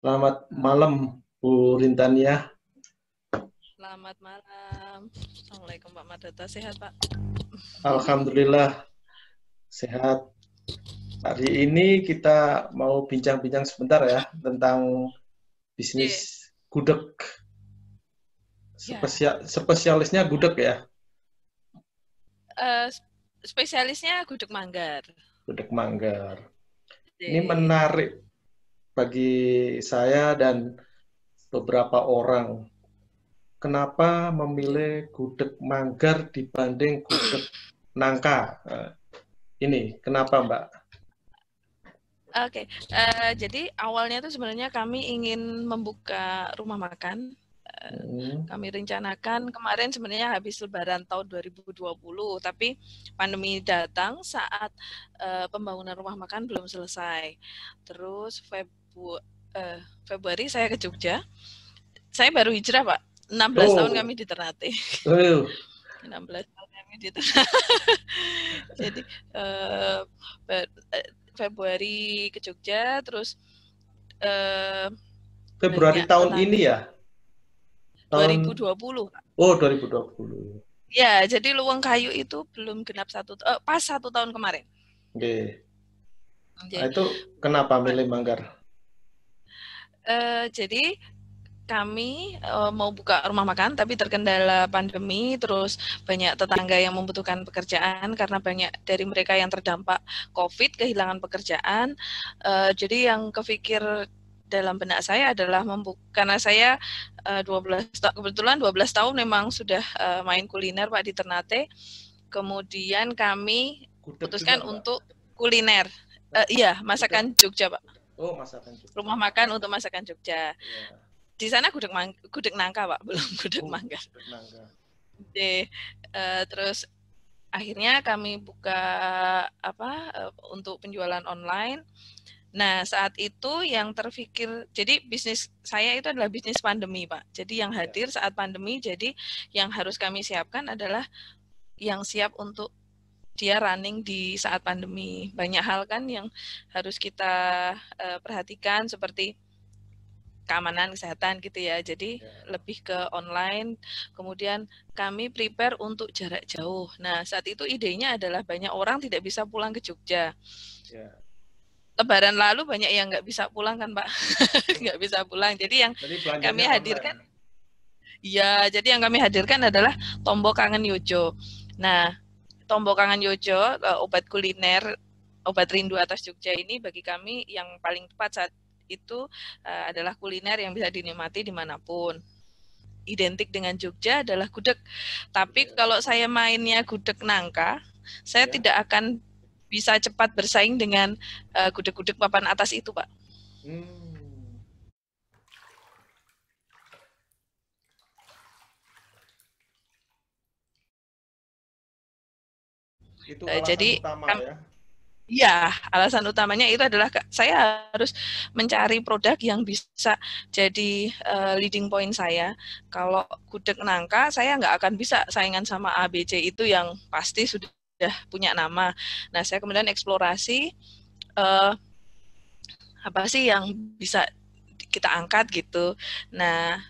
Selamat malam, Bu Rintania. Selamat malam. Assalamualaikum Pak Madata. Sehat Pak? Alhamdulillah sehat. Hari ini kita mau bincang-bincang sebentar ya tentang Iya. bisnis gudeg. Ya. Spesialisnya gudeg ya, Eh, Spesialisnya gudeg manggar. gudeg manggar. Ini Iya. menarik bagi saya dan beberapa orang. Kenapa memilih gudeg manggar dibanding gudeg nangka? Ini kenapa, Mbak? Oke. Jadi awalnya itu sebenarnya kami ingin membuka rumah makan. Hmm, Kami rencanakan kemarin sebenarnya habis Lebaran tahun 2020, tapi pandemi datang saat pembangunan rumah makan belum selesai. Terus Februari saya ke Jogja. Saya baru hijrah Pak. 16 tahun Oh, kami di Ternate. oh, 16 tahun kami di Jadi uh, Februari ke Jogja, terus uh, Februari banyak tahun tetangga. ini ya? Tahun 2020. Oh, 2020. Ya, jadi Luweng Kayu itu belum genap pas 1 tahun kemarin. Oke. Nah, Jadi, itu kenapa milih Manggar? jadi kami mau buka rumah makan tapi terkendala pandemi, terus banyak tetangga yang membutuhkan pekerjaan karena banyak dari mereka yang terdampak COVID kehilangan pekerjaan. Jadi yang kepikir dalam benak saya adalah karena saya 12 tahun memang sudah main kuliner Pak di Ternate. Kemudian kami Gudeg juga, putuskan Mbak? untuk kuliner. Iya, Gudeg. masakan Jogja, Pak. Oh, masakan Jogja. Rumah makan untuk masakan Jogja. Ya. Di sana gudeg nangka Pak, belum gudeg Oh, mangga. gudeg nangka. Terus akhirnya kami buka untuk penjualan online. Nah, saat itu yang terpikir, jadi bisnis saya itu adalah bisnis pandemi, Pak. Jadi yang Ya. hadir saat pandemi, jadi yang harus kami siapkan adalah yang siap untuk dia running di saat pandemi. Banyak hal kan yang harus kita perhatikan seperti keamanan kesehatan gitu ya. Jadi Ya. lebih ke online. Kemudian kami prepare untuk jarak jauh. Nah, saat itu idenya adalah banyak orang tidak bisa pulang ke Jogja. Ya. Lebaran lalu banyak yang nggak bisa pulang kan Pak, nggak bisa pulang. Jadi yang Jadi kami belanjanya online. hadirkan, ya jadi yang kami hadirkan adalah Tombok Kangen Yojo. Nah, Tombok Kangen Yojo, obat kuliner, obat rindu atas Jogja ini bagi kami yang paling tepat saat itu adalah kuliner yang bisa dinikmati dimanapun. Identik dengan Jogja adalah gudeg. Tapi Ya. kalau saya mainnya gudeg nangka, saya Ya. tidak akan bisa cepat bersaing dengan gudeg-gudeg papan atas itu, Pak. Hmm. Itu alasan Jadi utama ya. ya, alasan utamanya itu adalah saya harus mencari produk yang bisa jadi leading point saya. Kalau gudeg nangka, saya nggak akan bisa saingan sama ABC itu yang pasti sudah punya nama. Nah, saya kemudian eksplorasi uh, apa sih yang bisa kita angkat gitu. Nah,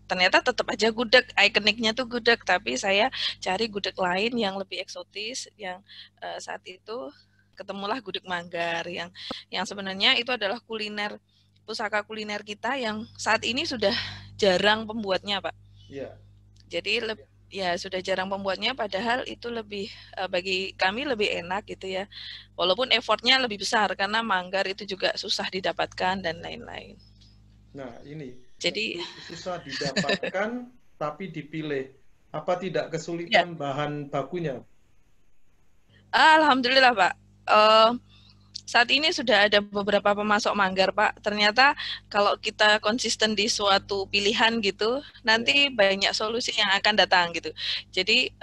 ternyata tetap aja gudeg, ikoniknya tuh gudeg, tapi saya cari gudeg lain yang lebih eksotis, yang saat itu ketemulah gudeg manggar yang sebenarnya itu adalah pusaka kuliner kita yang saat ini sudah jarang pembuatnya Pak. Iya. Jadi ya sudah jarang pembuatnya, padahal itu lebih bagi kami lebih enak gitu ya, walaupun effortnya lebih besar karena manggar itu juga susah didapatkan dan lain-lain. Nah, ini Jadi susah didapatkan tapi dipilih. Apa tidak ya, kesulitan bahan bakunya? alhamdulillah Pak. Uh, Saat ini sudah ada beberapa pemasok manggar, Pak. Ternyata kalau kita konsisten di suatu pilihan gitu, Ya. nanti banyak solusi yang akan datang gitu. Jadi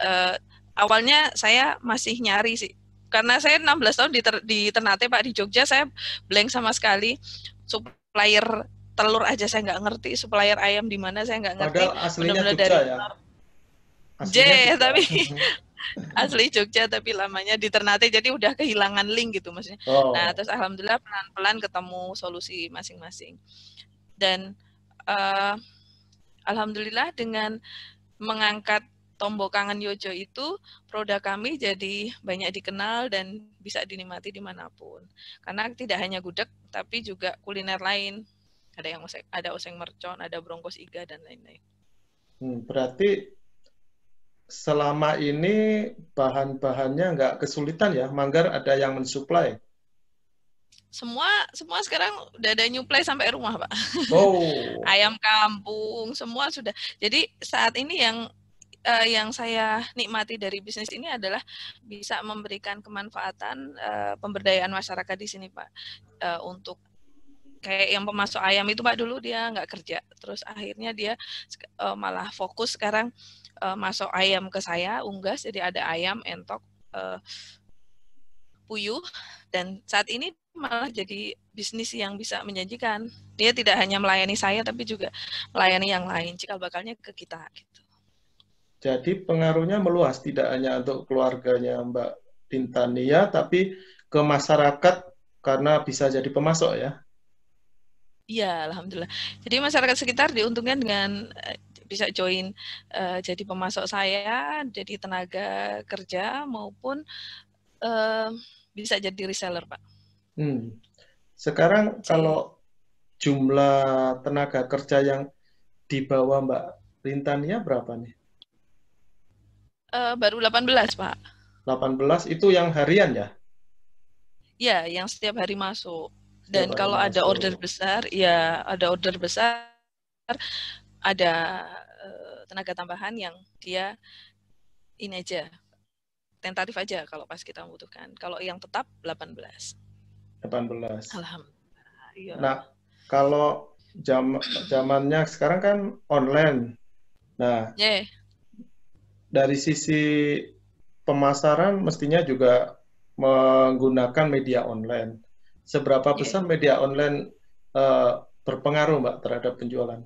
awalnya saya masih nyari sih. Karena saya 16 tahun di Ternate, Pak, di Jogja, saya blank sama sekali. Supplier telur aja saya nggak ngerti, supplier ayam di mana saya nggak ngerti. Padahal aslinya Benar-benar Jogja dari ya. nol. J, Aslinya Jogja. tapi asli Jogja tapi lamanya di Ternate, jadi udah kehilangan link gitu maksudnya. Nah, Oh, terus alhamdulillah pelan-pelan ketemu solusi masing-masing. Dan alhamdulillah dengan mengangkat tombol Kangen Yojo itu, produk kami jadi banyak dikenal dan bisa dinikmati dimanapun. Karena tidak hanya gudeg, tapi juga kuliner lain. Ada oseng mercon, ada brongkos iga, dan lain-lain. Berarti selama ini bahan-bahannya nggak kesulitan ya? Manggar ada yang mensuplai? Semua sekarang udah ada nyuplai sampai rumah, Pak. Oh. Ayam kampung, semua sudah. Jadi saat ini yang saya nikmati dari bisnis ini adalah bisa memberikan kemanfaatan pemberdayaan masyarakat di sini, Pak. Untuk kayak yang pemasok ayam itu, Pak, dulu dia nggak kerja, terus akhirnya dia malah fokus sekarang masuk ayam ke saya, unggas, jadi ada ayam, entok, puyuh, dan saat ini malah jadi bisnis yang bisa menjanjikan. Dia tidak hanya melayani saya, tapi juga melayani yang lain, cikal bakalnya ke kita. Gitu. Jadi pengaruhnya meluas, tidak hanya untuk keluarganya Mbak Tintania, tapi ke masyarakat karena bisa jadi pemasok ya? Iya, alhamdulillah. Jadi masyarakat sekitar diuntungkan dengan bisa join jadi pemasok saya, jadi tenaga kerja maupun bisa jadi reseller, Pak. Sekarang kalau jumlah tenaga kerja yang di bawah Mbak Tintania berapa nih? Baru 18, Pak. 18 itu yang harian ya? Ya, yang setiap hari masuk. Dan kalau ada order besar, ada tenaga tambahan yang dia ini aja, tentatif aja kalau pas kita membutuhkan. Kalau yang tetap 18. 18. Alhamdulillah. Iya. Nah, kalau zamannya sekarang kan online. Nah, dari sisi pemasaran mestinya juga menggunakan media online. Seberapa besar media online berpengaruh, Mbak, terhadap penjualan?